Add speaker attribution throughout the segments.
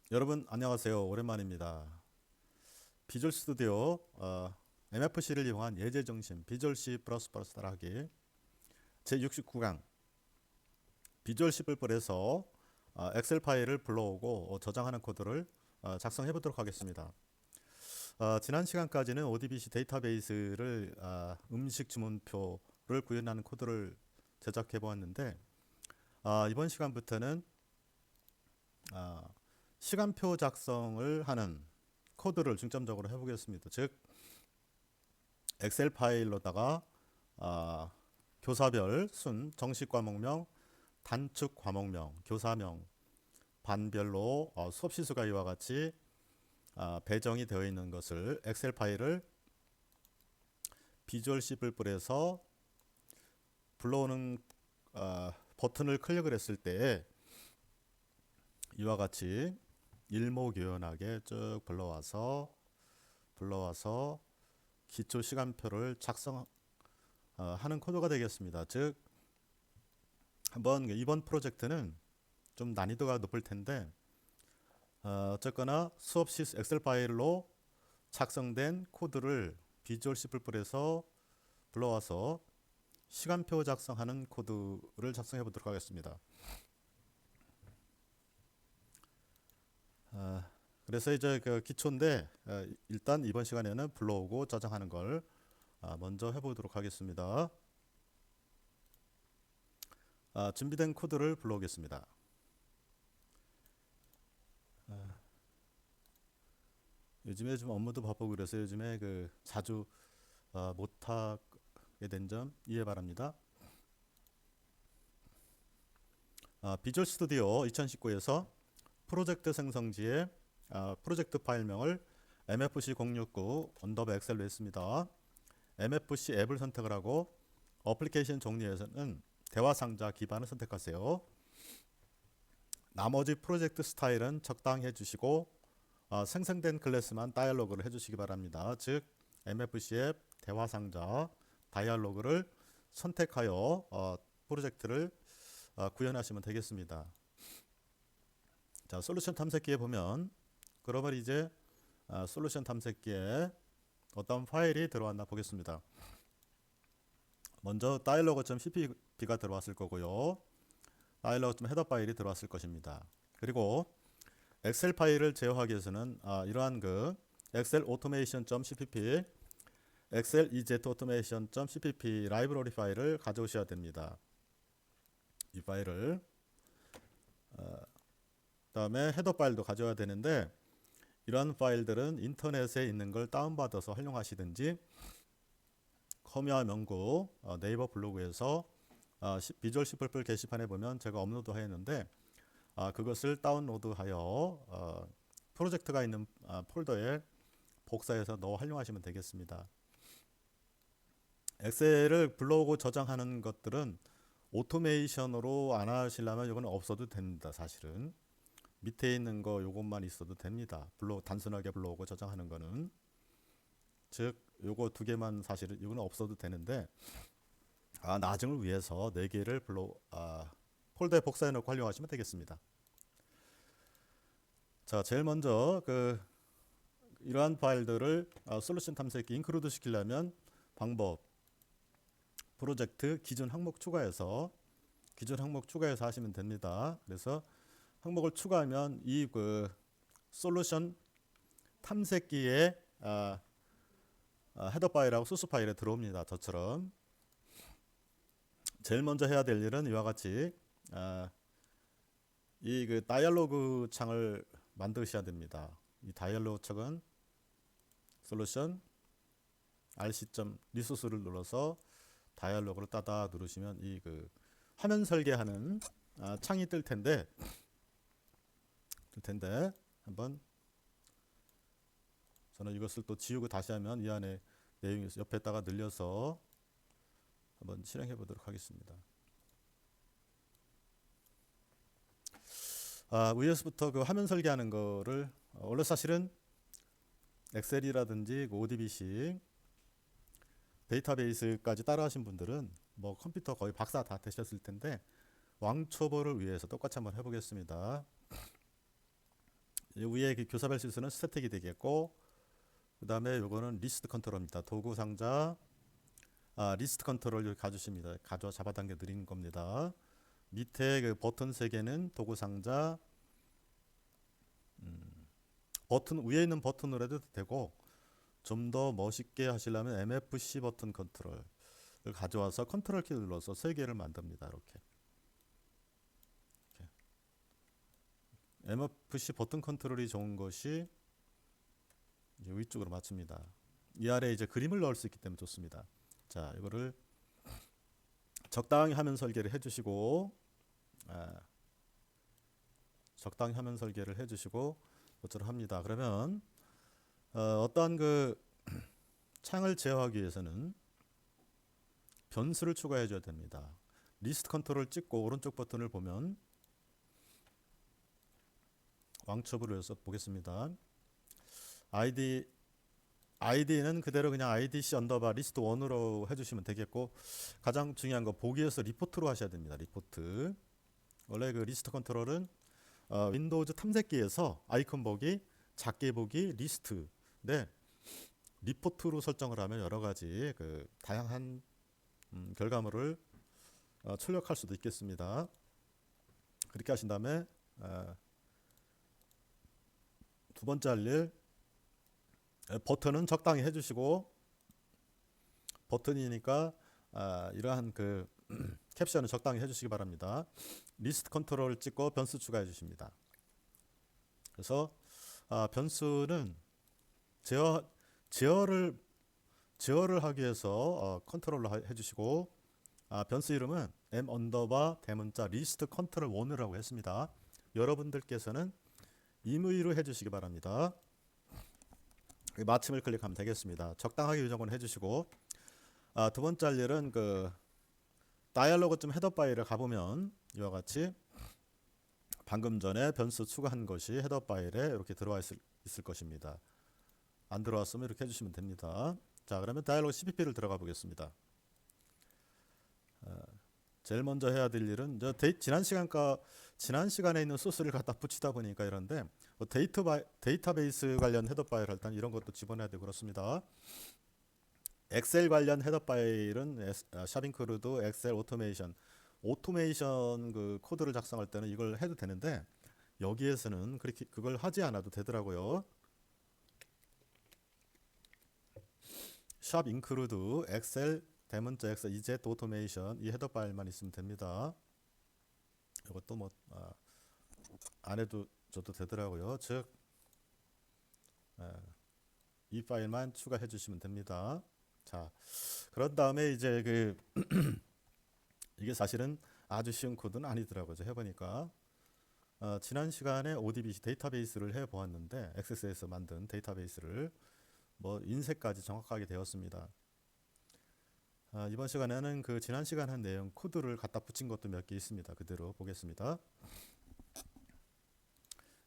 Speaker 1: 여러분 안녕하세요. 오랜만입니다. 비주얼 스튜디오 MFC를 이용한 예제 정신 비주얼 C++ 따라하기 제69강 비주얼 C++에서 엑셀 파일을 불러오고 저장하는 코드를 작성해 보도록 하겠습니다. 지난 시간까지는 ODBC 데이터베이스를 음식 주문표를 구현하는 코드를 제작해 보았는데 이번 시간부터는 아, 시간표 작성을 하는 코드를 중점적으로 해보겠습니다. 즉 엑셀 파일로다가 아, 교사별 순, 정식 과목명, 단축 과목명, 교사명, 반별로 수업 시수가 이와 같이 배정이 되어 있는 것을 엑셀 파일을 비주얼 C++에서 불러오는 버튼을 클릭을 했을 때 이와 같이 일목요연하게 쭉 불러와서 기초 시간표를 작성하는 코드가 되겠습니다. 즉 한번 이번 프로젝트는 좀 난이도가 높을 텐데 어쨌거나 수업 시 엑셀 파일로 작성된 코드를 비주얼 C++에서 불러와서 시간표 작성하는 코드를 작성해 보도록 하겠습니다. 그래서 이제 그 기초인데 일단 이번 시간에는 불러오고 저장하는 걸 먼저 해보도록 하겠습니다. 준비된 코드를 불러오겠습니다. 요즘에 좀 업무도 바쁘고 그래서 요즘에 그 자주 못하게 된 점 이해 바랍니다. 비주얼 스튜디오 2019에서 프로젝트 생성지에 프로젝트 파일명을 mfc069 언더바 엑셀로 했습니다. mfc 앱을 선택을 하고 어플리케이션 종류에서는 대화 상자 기반을 선택하세요. 나머지 프로젝트 스타일은 적당히 해주시고 생성된 클래스만 다이얼로그를 해주시기 바랍니다. 즉 mfc 앱 대화 상자 다이얼로그를 선택하여 프로젝트를 구현하시면 되겠습니다. 자, 솔루션 탐색기에 보면 그러면 이제 솔루션 탐색기에 어떤 파일이 들어왔나 보겠습니다. 먼저 dialog.cpp가 들어왔을 거고요. dialog. 헤더 파일이 들어왔을 것입니다. 그리고 엑셀 파일을 제어하기 위해서는 이러한 그 엑셀 automation.cpp, 엑셀 ez automation.cpp 라이브러리 파일을 가져오셔야 됩니다. 이 파일을 그다음에 헤더 파일도 가져야 되는데 이러한 파일들은 인터넷에 있는 걸 다운받아서 활용하시든지 커미와 명구 네이버 블로그에서 비주얼 C++ 게시판에 보면 제가 업로드 하였는데 그것을 다운로드하여 프로젝트가 있는 폴더에 복사해서 넣어 활용하시면 되겠습니다. 엑셀을 불러오고 저장하는 것들은 오토메이션으로 안 하시려면 이건 없어도 됩니다. 사실은 밑에 있는 거 요것만 있어도 됩니다. 단순하게 불러오고 저장하는 거는 즉 요거 두 개만 사실은 이거는 없어도 되는데 나중을 위해서 네 개를 폴더에 복사해 놓고 활용하시면 되겠습니다. 자, 제일 먼저 이러한 파일들을 솔루션 탐색기 인크루드 시키려면 방법 프로젝트 기존 항목 추가해서 하시면 됩니다. 그래서 항목을 추가하면 이 솔루션 탐색기에 헤더 파일하고 소스 파일에 들어옵니다. 저처럼 제일 먼저 해야 될 일은 이와 같이 이 다이얼로그 창을 만드셔야 됩니다. 이 다이얼로그 창은 솔루션 rc. 리소스를 눌러서 다이얼로그를 따다 누르시면 이 화면 설계하는 창이 뜰 텐데 한번 저는 이것을 또 지우고 다시 하면 이 안에 내용이 옆에다가 늘려서 한번 실행해 보도록 하겠습니다. 위에서부터 그 화면 설계하는 거를 원래 사실은 엑셀이라든지 ODBC 데이터베이스까지 따라 하신 분들은 뭐 컴퓨터 거의 박사 다 되셨을 텐데 왕초보를 위해서 똑같이 한번 해보겠습니다. 위에 그 교사별 실수는 스태틱이 되겠고, 그 다음에 요거는 리스트 컨트롤입니다. 도구 상자, 리스트 컨트롤 가주십니다. 잡아당겨 드리는 겁니다. 밑에 그 버튼 3개는 도구 상자, 버튼 위에 있는 버튼으로 해도 되고, 좀 더 멋있게 하시려면 MFC 버튼 컨트롤을 가져와서 컨트롤 키를 눌러서 3개를 만듭니다. 이렇게. MFC 버튼 컨트롤이 좋은 것이 이제 위쪽으로 맞춥니다. 이 아래에 이제 그림을 넣을 수 있기 때문에 좋습니다. 자, 이거를 적당히 화면 설계를 해주시고, 적당히 화면 설계를 해주시고 모처럼 합니다. 그러면 어떠한 그 창을 제어하기 위해서는 변수를 추가해 줘야 됩니다. 리스트 컨트롤 찍고 오른쪽 버튼을 보면 왕초보를 해서 보겠습니다. 아이디는 그대로 그냥 IDC 언더바 리스트 1으로 해주시면 되겠고, 가장 중요한 거 보기에서 리포트로 하셔야 됩니다. 리포트. 원래 그 리스트 컨트롤은 윈도우즈 탐색기에서 아이콘 보기, 작게 보기, 리스트. 네, 리포트로 설정을 하면 여러 가지 그 다양한 결과물을 출력할 수도 있겠습니다. 그렇게 하신 다음에 두 번째 할 일, 버튼은 적당히 해주시고, 버튼이니까 이러한 그 캡션을 적당히 해주시기 바랍니다. 리스트 컨트롤 찍고 변수 추가해 주십니다. 그래서 변수는 제어를 하기 위해서 컨트롤로 해주시고, 변수 이름은 m 언더바 대문자 리스트 컨트롤 1이라고 했습니다. 여러분들께서는 임의로 해주시기 바랍니다. 마침을 클릭하면 되겠습니다. 적당하게 유정을 해주시고, 두 번째 할 일은 그 다이얼로그 좀 헤더 파일을 가보면 이와 같이 방금 전에 변수 추가한 것이 헤더 파일에 이렇게 들어와 있을 것입니다. 안 들어왔으면 이렇게 해주시면 됩니다. 자, 그러면 다이얼로그 CPP를 들어가 보겠습니다. 제일 먼저 해야 될 일은 지난 시간에 있는 소스를 갖다 붙이다 보니까 이런데, 데이터베이스 관련 헤더 파일 할 때는 이런 것도 집어넣어야 되고 그렇습니다. 엑셀 관련 헤더 파일은 샵인크루드 엑셀 오토메이션 그 코드를 작성할 때는 이걸 해도 되는데, 여기에서는 그렇게 그걸 하지 않아도 되더라고요. 샵 인크루드 엑셀 대문자 엑셀 이제 오토메이션 이 헤더 파일만 있으면 됩니다. 이것도 뭐 안 해도 줘도 되더라고요. 즉 이 파일만 추가해 주시면 됩니다. 자, 그런 다음에 이제 그 이게 사실은 아주 쉬운 코드는 아니더라고요. 해보니까 지난 시간에 ODBC 데이터베이스를 해보았는데, 액세스에서 만든 데이터베이스를 뭐 인쇄까지 정확하게 되었습니다. 이번 시간에는 그 지난 시간 한 내용 코드를 갖다 붙인 것도 몇 개 있습니다. 그대로 보겠습니다.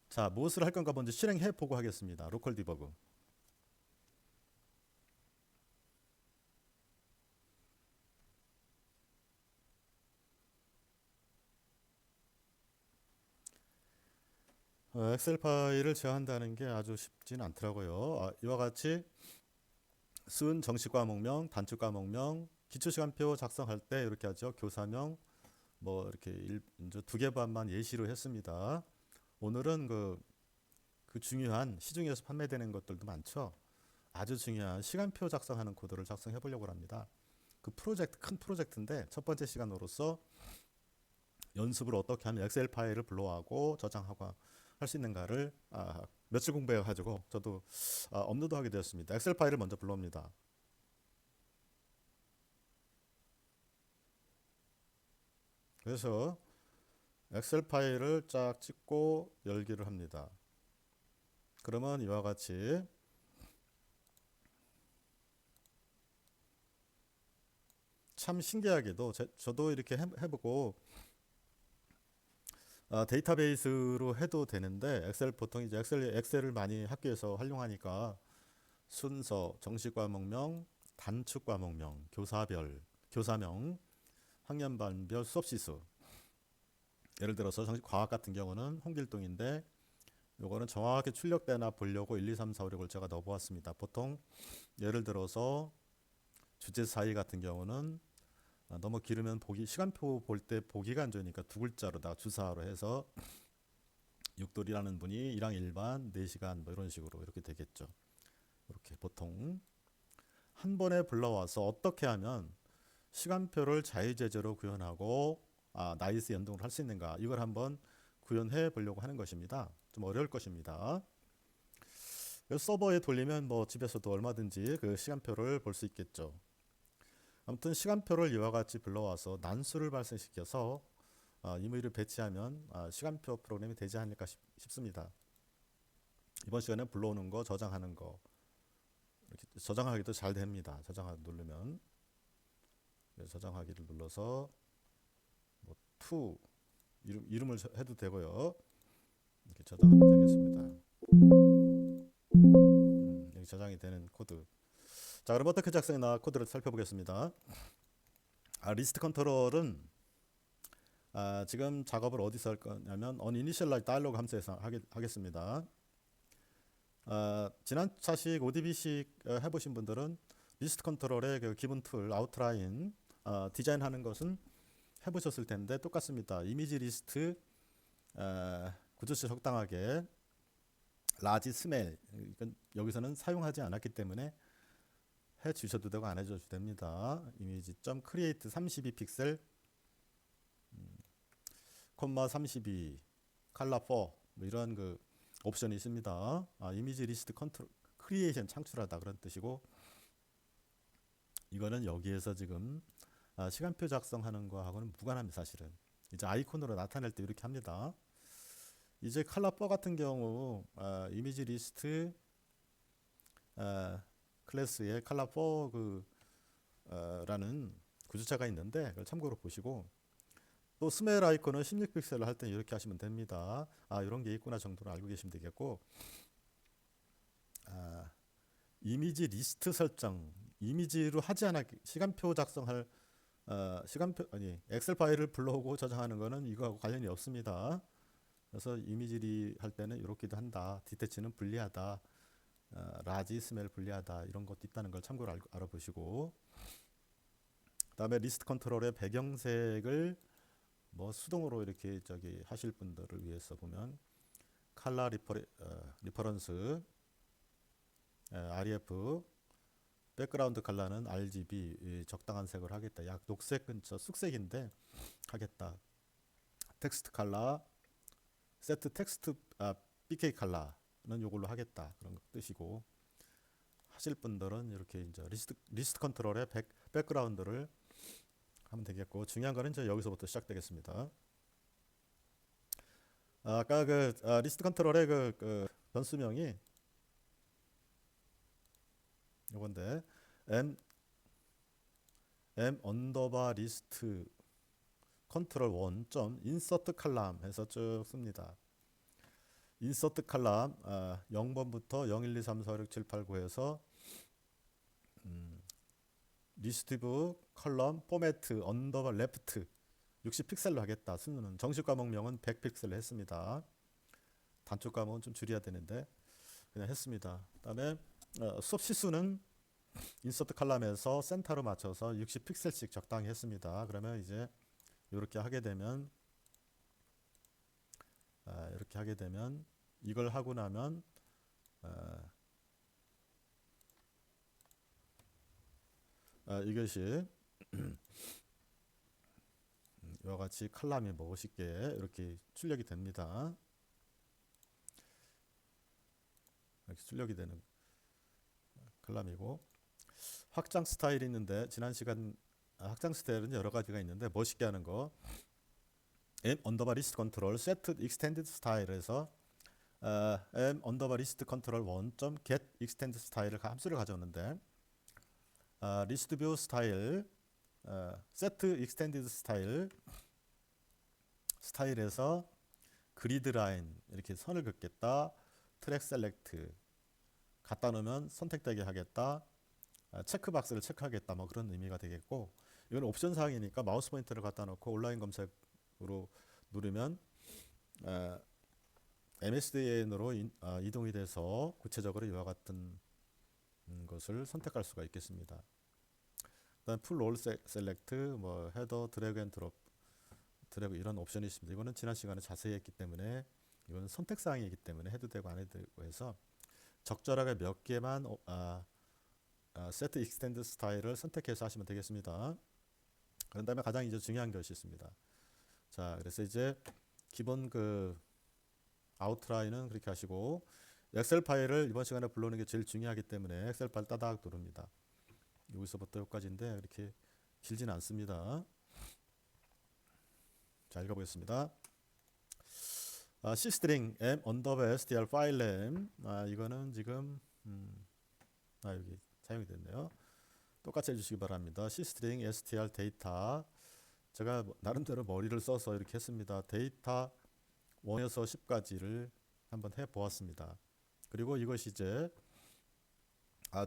Speaker 1: 자, 무엇을 할 건가 먼저 실행해 보고 하겠습니다. 로컬 디버그. 엑셀 파일을 제어한다는 게 아주 쉽지는 않더라고요. 이와 같이 순 정식 과목명, 단축 과목명, 기초시간표 작성할 때 이렇게 하죠. 교사명, 뭐 이렇게 이제 2개 반만 예시로 했습니다. 오늘은 그 중요한 시중에서 판매되는 것들도 많죠. 아주 중요한 시간표 작성하는 코드를 작성해 보려고 합니다. 그 프로젝트, 큰 프로젝트인데 첫 번째 시간으로서 연습을 어떻게 하면 엑셀 파일을 불러하고 저장하고 할 수 있는가를 며칠 공부해 가지고 저도 업로드하게 되었습니다. 엑셀 파일을 먼저 불러옵니다. 그래서 엑셀 파일을 쫙 찍고 열기를 합니다. 그러면 이와 같이 참 신기하게도 저도 이렇게 해보고 데이터베이스로 해도 되는데, 엑셀 보통 이제 엑셀을 많이 학교에서 활용하니까 순서, 정식 과목명, 단축 과목명, 교사명, 학년반별 수업 시수. 예를 들어서 정식 과학 같은 경우는 홍길동인데 요거는 정확하게 출력되나 보려고 1, 2, 3, 4, 5, 6을 제가 넣어보았습니다. 보통 예를 들어서 주제 사이 같은 경우는 너무 길으면 보기 시간표 볼 때 보기가 안 좋으니까 두 글자로다 주사로 해서 육돌이라는 분이 1항 1반 4시간 뭐 이런 식으로 이렇게 되겠죠. 이렇게 보통 한 번에 불러와서 어떻게 하면 시간표를 자유제재로 구현하고 나이스 연동을 할 수 있는가 이걸 한번 구현해 보려고 하는 것입니다. 좀 어려울 것입니다. 서버에 돌리면 뭐 집에서도 얼마든지 그 시간표를 볼 수 있겠죠. 아무튼 시간표를 이와 같이 불러와서 난수를 발생시켜서 임의를 배치하면 시간표 프로그램이 되지 않을까 싶습니다. 이번 시간에 불러오는 거 저장하는 거 이렇게 저장하기도 잘 됩니다. 저장하기 누르면 저장하기를 눌러서 뭐 to 이름을 해도 되고요. 이렇게 저장하면 되겠습니다. 여기 저장이 되는 코드. 자, 그럼 어떻게 작성했나 코드를 살펴보겠습니다. 리스트 컨트롤은 지금 작업을 어디서 할 거냐면 onInitialize dialog 함수에서 하겠습니다. 지난 차식 ODB식 해보신 분들은 리스트 컨트롤의 그 기본 툴 아웃라인 디자인하는 것은 해보셨을 텐데 똑같습니다. 이미지 리스트 구조시 적당하게 라지 스멜 이건 여기서는 사용하지 않았기 때문에 해 주셔도 되고 안 해줘도 됩니다. 이미지 점 크리에이트 32픽셀 콤마 32 컬러 4 뭐 이런 그 옵션이 있습니다. 이미지 리스트 컨트롤 크리에이션 창출하다 그런 뜻이고 이거는 여기에서 지금 시간표 작성하는 거하고는 무관합니다. 사실은 이제 아이콘으로 나타낼 때 이렇게 합니다. 이제 컬러 4 같은 경우 이미지 리스트 클래스에 컬러 4 라는 구조체가 있는데 그걸 참고로 보시고 또 스멜 아이콘은 16픽셀로 할 때 이렇게 하시면 됩니다. 이런 게 있구나 정도로 알고 계시면 되겠고 이미지 리스트 설정 이미지로 하지 않아 시간표 작성할 엑셀 파일을 불러오고 저장하는 거는 이거하고 관련이 없습니다. 그래서 이미지리 할 때는 이렇게도 한다. 디태치는 불리하다. 라지 스멜 불리하다. 이런 것도 있다는 걸 참고로 알아보시고 그다음에 리스트 컨트롤의 배경색을 뭐 수동으로 이렇게 하실 분들을 위해서 보면 컬러 리퍼런스 REF 백그라운드 컬러는 RGB 적당한 색을 하겠다. 약 녹색 근처 쑥색인데 하겠다. 텍스트 컬러 세트 텍스트 BK 컬러는 이걸로 하겠다. 그런 뜻이고 하실 분들은 이렇게 이제 리스트 컨트롤의 백그라운드를 하면 되겠고 중요한 거는 이제 여기서부터 시작되겠습니다. 아까 그 리스트 컨트롤의 그 변수명이 요건데 m 언더바 리스트 컨트롤 1점 인서트 칼럼 해서 쭉 씁니다. 인서트 칼럼 0번부터 0, 1, 2, 3, 4, 6, 7, 8, 9에서 리스티브 컬럼 포매트 언더바 레프트 60픽셀로 하겠다. 순서는 정식 과목명은 100픽셀로 했습니다. 단축 과목은 좀 줄여야 되는데 그냥 했습니다. 그다음에 수업 시수는 인서트 칼럼에서 센터로 맞춰서 60픽셀씩 적당히 했습니다. 그러면 이제 이렇게 하게 되면 이걸 하고 나면 이것이 이와 같이 칼럼이 멋있게 이렇게 출력이 됩니다. 이렇게 출력이 되는 칼럼이고 확장 스타일이 있는데 지난 시간 확장 스타일은 여러 가지가 있는데 멋있게 하는 거 m 언더바 리스트 컨트롤 세트 익스텐디드 스타일에서 m 언더바 리스트 컨트롤 1점 get extend 스타일을 함수를 가져오는데 리스트 뷰 스타일 세트 익스텐디드 스타일에서 그리드 라인 이렇게 선을 긋겠다. 트랙 셀렉트 갖다 놓으면 선택되게 하겠다. 체크박스를 체크하겠다. 뭐 그런 의미가 되겠고 이건 옵션 사항이니까 마우스 포인터를 갖다 놓고 온라인 검색으로 누르면 MSDN으로 이동이 돼서 구체적으로 이와 같은 것을 선택할 수가 있겠습니다. 그다음 풀 올 셀렉트, 뭐 헤더 드래그 앤 드롭, 드래그 이런 옵션이 있습니다. 이거는 지난 시간에 자세히 했기 때문에 이건 선택 사항이기 때문에 해도 되고 안 해도 되고 해서 적절하게 몇 개만 세트 익스텐드 스타일을 선택해서 하시면 되겠습니다. 그런 다음에 가장 이제 중요한 것이 있습니다. 자, 그래서 이제 기본 그 아웃라인은 그렇게 하시고 엑셀 파일을 이번 시간에 불러오는 게 제일 중요하기 때문에 엑셀 파일 따닥 누릅니다. 여기서부터 여기까지인데 그렇게 길지는 않습니다. 자, 읽어보겠습니다. cstring m underbar str 파일 name, 이거는 지금 여기 사용이 됐네요. 똑같이 해주시기 바랍니다. cstring str 데이터, 제가 나름대로 머리를 써서 이렇게 했습니다. 데이터 1에서 10까지를 한번 해보았습니다. 그리고 이것이 이제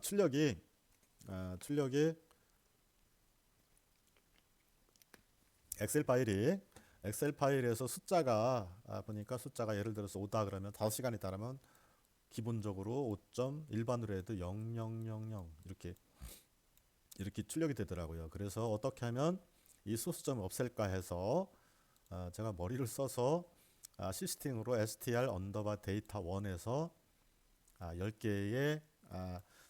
Speaker 1: 출력이 엑셀 파일에서 숫자가 보니까 숫자가 예를 들어서 5다 그러면 5시간이 따르면 기본적으로 5점, 일반으로 해도 0000 이렇게 출력이 되더라고요. 그래서 어떻게 하면 이 소수점을 없앨까 해서 제가 머리를 써서 시스팅으로 str 언더바 데이터 1에서 10개의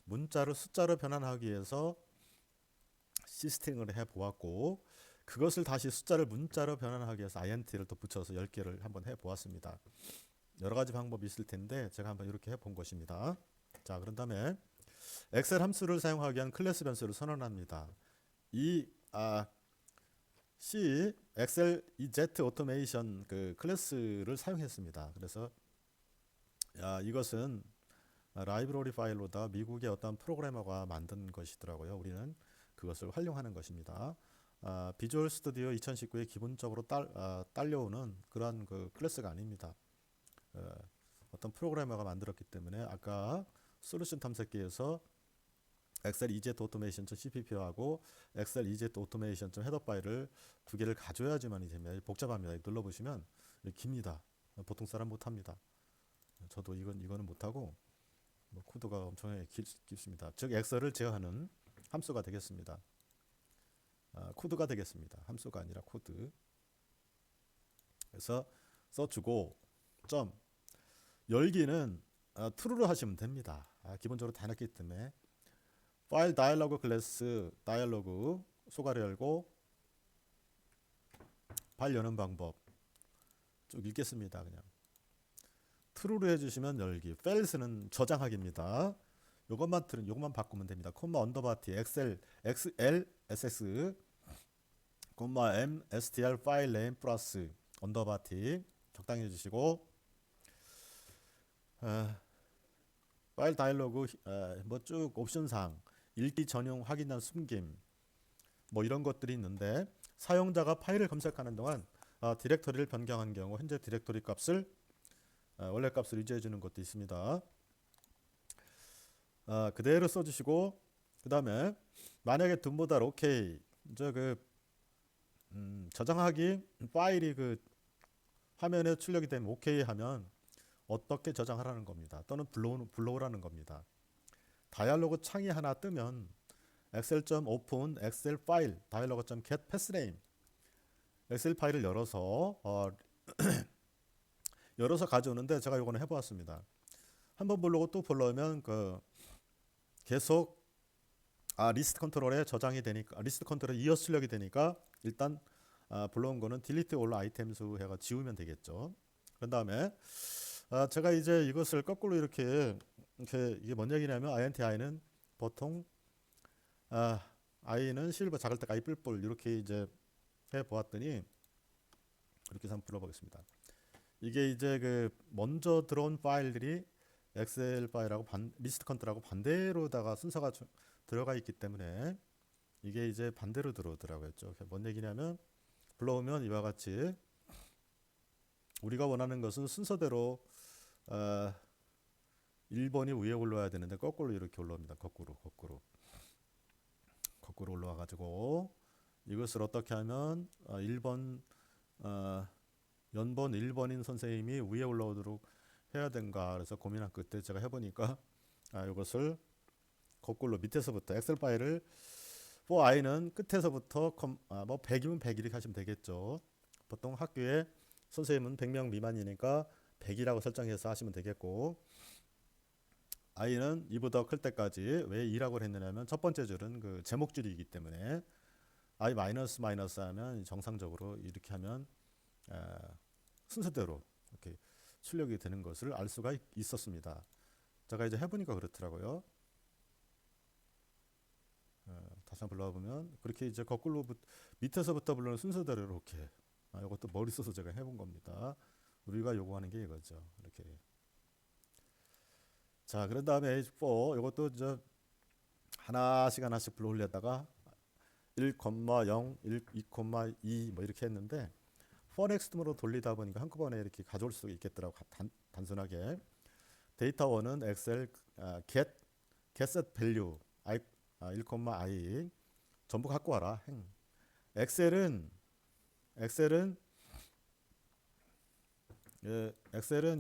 Speaker 1: 문자를 숫자로 변환하기 위해서 시스팅을 해 보았고, 그것을 다시 숫자를 문자로 변환하기 위해서 int를 또 붙여서 10개를 한번 해 보았습니다. 여러 가지 방법이 있을 텐데 제가 한번 이렇게 해 본 것입니다. 자, 그런 다음에 엑셀 함수를 사용하기 위한 클래스 변수를 선언합니다. 이 C 엑셀 EZ 오토메이션 그 클래스를 사용했습니다. 그래서 이것은 라이브러리 파일로다 미국의 어떤 프로그래머가 만든 것이더라고요. 우리는 그것을 활용하는 것입니다. 비주얼 스튜디오 2019에 기본적으로 딸려오는 그러한 그 클래스가 아닙니다. 어떤 프로그래머가 만들었기 때문에 아까 솔루션 탐색기에서 엑셀 EZ automation.cpp하고 엑셀 EZ automation 헤더 파일을 두 개를 가져야지만이 됩니다. 복잡합니다. 눌러보시면 깁니다. 보통 사람 못합니다. 저도 이거는 못하고 코드가 엄청 깊습니다. 즉 엑셀을 제어하는 함수가 되겠습니다. 코드가 되겠습니다. 함수가 아니라 코드. 그래서 써주고 점 열기는 true로 하시면 됩니다. 기본적으로 다 넣기 때문에 파일 다이얼로그 클래스 다이얼로그 소가리 열고 파일 여는 방법 쭉 읽겠습니다. 그냥 true로 해주시면 열기, fails는 저장하기입니다. 요것만 바꾸면 됩니다. 콤마 언더바 t 엑셀 xlss 콤마 m str 파일 네임 플러스 언더바 t 적당히 해주시고 파일 다이얼로그 뭐 쭉 옵션상 읽기 전용 확인한 숨김 뭐 이런 것들이 있는데, 사용자가 파일을 검색하는 동안 디렉터리를 변경한 경우 현재 디렉터리 값을 원래 값을 유지해 주는 것도 있습니다. 그대로 써주시고 그 다음에 만약에 둠보달 오케이 저장하기 파일이 그 화면에 출력이 되면 오케이 하면 어떻게 저장하라는 겁니다. 또는 불러오라는 겁니다. 다이얼로그 창이 하나 뜨면 excel.open 엑셀 파일 dialog.get passname 엑셀 파일을 열어서 가져오는데, 제가 이거는 해보았습니다. 한번 불러오고 또 불러오면 계속 리스트 컨트롤에 저장이 되니까 리스트 컨트롤에 이어서 출력이 되니까 일단 불러온 거는 delete all items 해가 지우면 되겠죠. 그런 다음에 제가 이제 이것을 거꾸로 이게 뭔 얘기냐면 INTI는 보통 i는 실버 작을 때 i 뿔뿔 이렇게 이제 해 보았더니 이렇게 한번 불러보겠습니다. 이게 이제 먼저 들어온 파일들이 엑셀 파일하고 리스트 컨트롤하고 반대로다가 순서가 들어가 있기 때문에 이게 이제 반대로 들어오더라고요. 뭔 얘기냐면 불러오면 이와 같이 우리가 원하는 것은 순서대로 1번이 위에 올라와야 되는데 거꾸로 이렇게 올라옵니다. 거꾸로 올라와 가지고 이것을 어떻게 하면 1번 연번 1번인 선생님이 위에 올라오도록 해야 된가 그래서 고민한 끝에 제가 해보니까 이것을 거꾸로 밑에서부터 엑셀 파일을 for i는 끝에서부터 뭐 100이면 100 이렇게 하시면 되겠죠. 보통 학교에 선생님은 100명 미만이니까 100이라고 설정해서 하시면 되겠고, i는 2보다 클 때까지 왜 2라고 했느냐면 첫 번째 줄은 그 제목줄이기 때문에 i 마이너스 마이너스 하면 정상적으로 이렇게 하면 순서대로 이렇게 출력이 되는 것을 알 수가 있었습니다. 제가 이제 해보니까 그렇더라고요. 다시 한번 불러보면 그렇게 이제 거꾸로 밑에서부터 불러는 순서대로 이렇게 이것도 머리 써서 제가 해본 겁니다. 우리가 요구하는 게 이거죠. 이렇게. 자, 그런 다음에 A4 이것도 저 하나씩 불러 올렸다가 1,0, 2,2 뭐 이렇게 했는데 for next으로 돌리다 보니까 한꺼번에 이렇게 가져올 수 있겠더라고. 단순하게 데이터 1은 엑셀 get set value i 1,i 전부 갖고 와라. 행. 엑셀은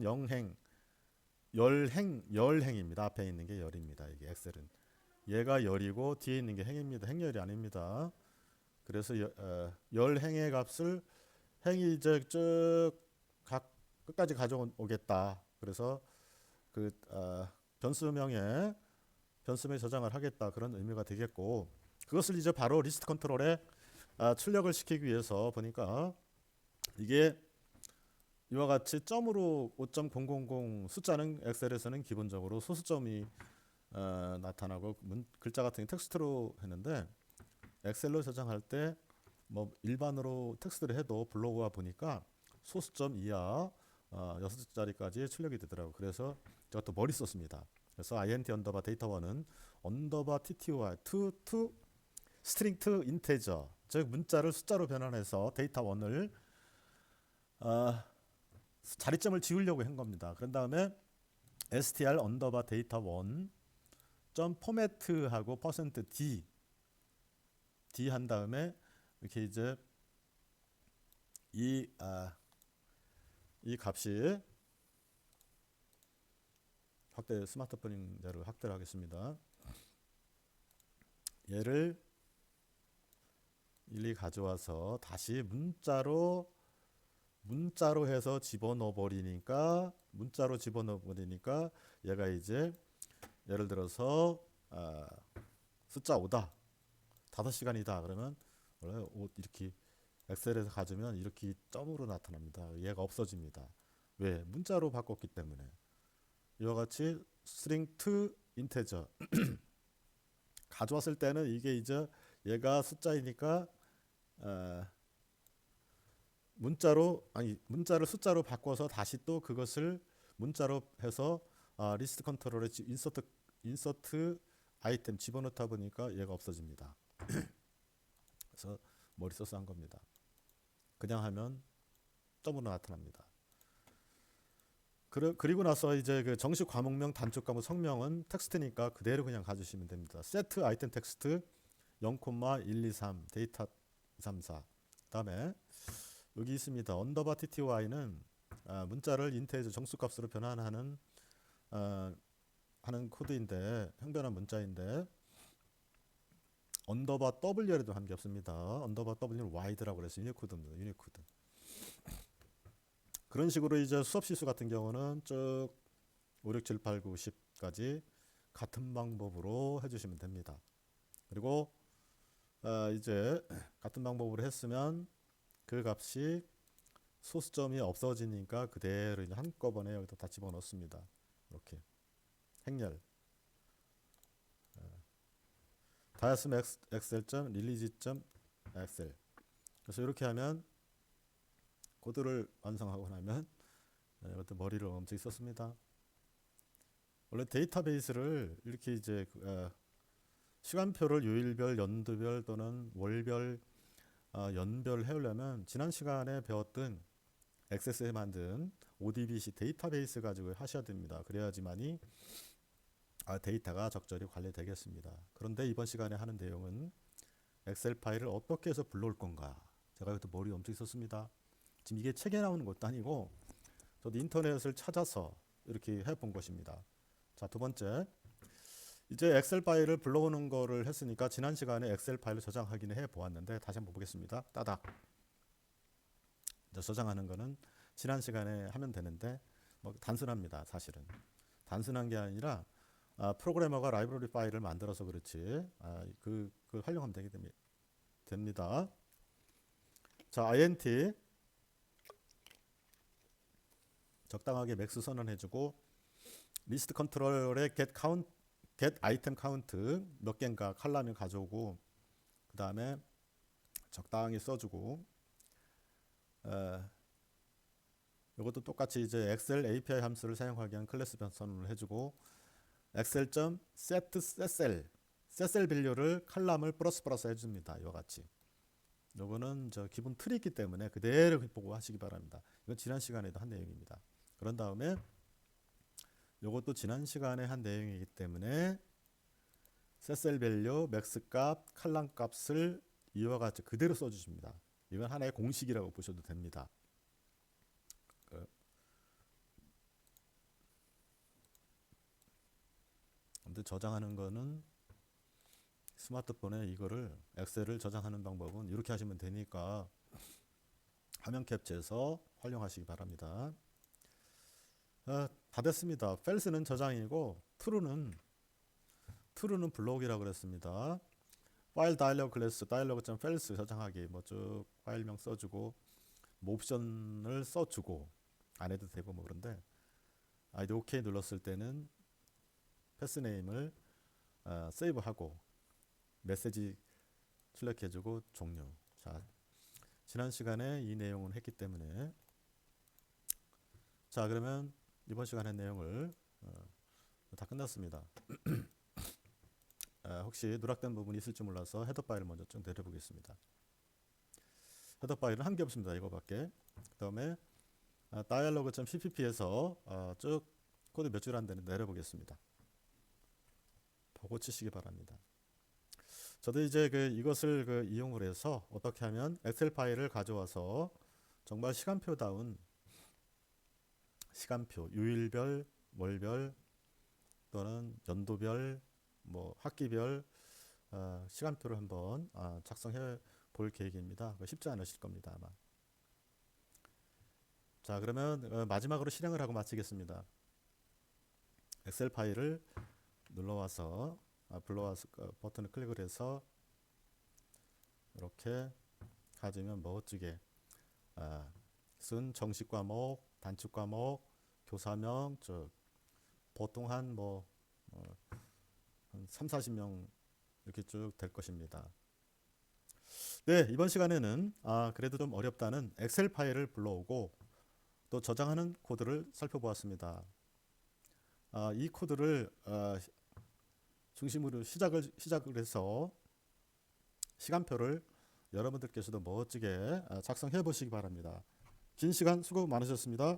Speaker 1: 영행 열행입니다. 앞에 있는 게 열입니다. 이게 엑셀은 얘가 열이고 뒤에 있는 게 행입니다. 행열이 아닙니다. 그래서 열행의 값을 행이 이제 쭉 끝까지 가져오겠다. 그래서 그 변수명에 저장을 하겠다. 그런 의미가 되겠고, 그것을 이제 바로 리스트 컨트롤에 출력을 시키기 위해서 보니까 이게 이와 같이 점으로 5.000 숫자는 엑셀에서는 기본적으로 소수점이 나타나고 글자 같은 게 텍스트로 했는데 엑셀로 저장할 때 뭐 일반으로 텍스트를 해도 블로그와 보니까 소수점 이하 6자리까지 출력이 되더라고요. 그래서 제가 또 머리 썼습니다. 그래서 int 언더바 데이터 1은 언더바 tty to string to integer, 즉 문자를 숫자로 변환해서 데이터 1을 자리점을 지우려고 한 겁니다. 그런 다음에 str 언더바 데이터 1 점 포매트하고 %d 한 다음에 이렇게 이제 이 값이 확대 스마트폰인대로 확대를 하겠습니다. 얘를 일일이 가져와서 다시 문자로 해서 집어넣어 버리니까 얘가 이제 예를 들어서 숫자 5다 5시간이다 그러면 원래 이렇게 엑셀에서 가져면 이렇게 점으로 나타납니다. 얘가 없어집니다. 왜? 문자로 바꿨기 때문에. 이와 같이 string to integer 가져왔을 때는 이게 이제 얘가 숫자이니까 문자를 숫자로 바꿔서 다시 또 그것을 문자로 해서 리스트 컨트롤에 인서트 아이템 집어넣다 보니까 얘가 없어집니다. 그래서 머리 써서 한 겁니다. 그냥 하면 점으로 나타납니다. 그리고 나서 이제 그 정식 과목명, 단축 과목, 성명은 텍스트니까 그대로 그냥 가주시면 됩니다. set 아이템 텍스트 0,123 데이터 234. 그다음에 여기 있습니다. 언더바 tty는 문자를 인트에서 정수값으로 변환하는 하는 코드인데 형변한 문자인데 언더바 w에도 한 게 없습니다. 언더바 w는 wide라고 그래서 유니코드입니다. 유니코드. 그런 식으로 이제 수업 시수 같은 경우는 쭉 5, 6, 7, 8, 9, 10까지 같은 방법으로 해주시면 됩니다. 그리고 이제 같은 방법으로 했으면 그 값이 소수점이 없어지니까 그대로 이제 한꺼번에 여기다 다 집어넣습니다. 이렇게 행렬 다이아스մ excel.release.excel. 그래서 이렇게 하면 코드를 완성하고 나면 이것도 머리를 엄청 썼습니다. 원래 데이터베이스를 이렇게 이제 시간표를 요일별, 연도별 또는 월별, 연별 해오려면 지난 시간에 배웠던 액세스에 만든 ODBC 데이터베이스 가지고 하셔야 됩니다. 그래야지만이 데이터가 적절히 관리되겠습니다. 그런데 이번 시간에 하는 내용은 엑셀 파일을 어떻게 해서 불러올 건가. 제가 이것도 머리 엄청 썼습니다. 지금 이게 책에 나오는 것도 아니고 저도 인터넷을 찾아서 이렇게 해 본 것입니다. 자, 두 번째. 이제 엑셀 파일을 불러오는 거를 했으니까 지난 시간에 엑셀 파일을 저장하기는 해 보았는데 다시 한번 보겠습니다. 따닥. 이제 저장하는 거는 지난 시간에 하면 되는데 뭐 단순합니다. 사실은. 단순한 게 아니라 프로그래머가 라이브러리 파일을 만들어서 그렇지 그 활용하면 됩니다. 자, int 적당하게 맥스 선언해주고 리스트 컨트롤에 get item count 몇 개인가 칼럼을 가져오고 그 다음에 적당히 써주고 이것도 똑같이 이제 엑셀 API 함수를 사용하기 위한 클래스 선언을 해주고 excel.set 밸류를 칼럼을 플러스 해줍니다. 이와 같이. 요거는 저 기본 틀이기 때문에 그대로 보고 하시기 바랍니다. 이건 지난 시간에도 한 내용입니다. 그런 다음에 요것도 지난 시간에 한 내용이기 때문에 setCell 밸류, 맥스 값, 칼럼 값을 이와 같이 그대로 써주십니다. 이건 하나의 공식이라고 보셔도 됩니다. 아무튼 저장하는 거는 스마트폰에 이거를 엑셀을 저장하는 방법은 이렇게 하시면 되니까 화면 캡처해서 활용하시기 바랍니다. 다 됐습니다. 펠스는 저장이고 true는 블록이라고 그랬습니다. 파일 다이얼로그 클래스 dialog.felse 저장하기 뭐 쭉 파일명 써주고 뭐 옵션을 써주고 안 해도 되고 뭐 그런데 아이디 OK 눌렀을 때는 패스네임을 세이브하고 메시지 출력해주고 종료. 자, 지난 시간에 이 내용은 했기 때문에 자 그러면 이번 시간에 내용을 다 끝났습니다. 혹시 누락된 부분이 있을지 몰라서 헤더 파일을 먼저 좀 내려보겠습니다. 헤더 파일은 한 개 없습니다. 이거밖에. 그 다음에 dialog.cpp에서 쭉 코드 몇 줄 안 되는 내려보겠습니다. 보고 치시기 바랍니다. 저도 이제 이것을 이용을 해서 어떻게 하면 엑셀 파일을 가져와서 정말 시간표다운 시간표, 요일별, 월별 또는 연도별, 뭐 학기별 시간표를 한번 작성해 볼 계획입니다. 쉽지 않으실 겁니다, 아마. 자, 그러면 마지막으로 실행을 하고 마치겠습니다. 엑셀 파일을 눌러와서 불러와서 버튼을 클릭을 해서 이렇게 가지면 멋지게 쓴 정식 과목, 단축 과목, 교사명, 즉 보통 한 3, 40명 이렇게 쭉 될 것입니다. 네, 이번 시간에는 그래도 좀 어렵다는 엑셀 파일을 불러오고 또 저장하는 코드를 살펴보았습니다. 이 코드를 중심으로 시작을 해서 시간표를 여러분들께서도 멋지게 작성해 보시기 바랍니다. 긴 시간 수고 많으셨습니다.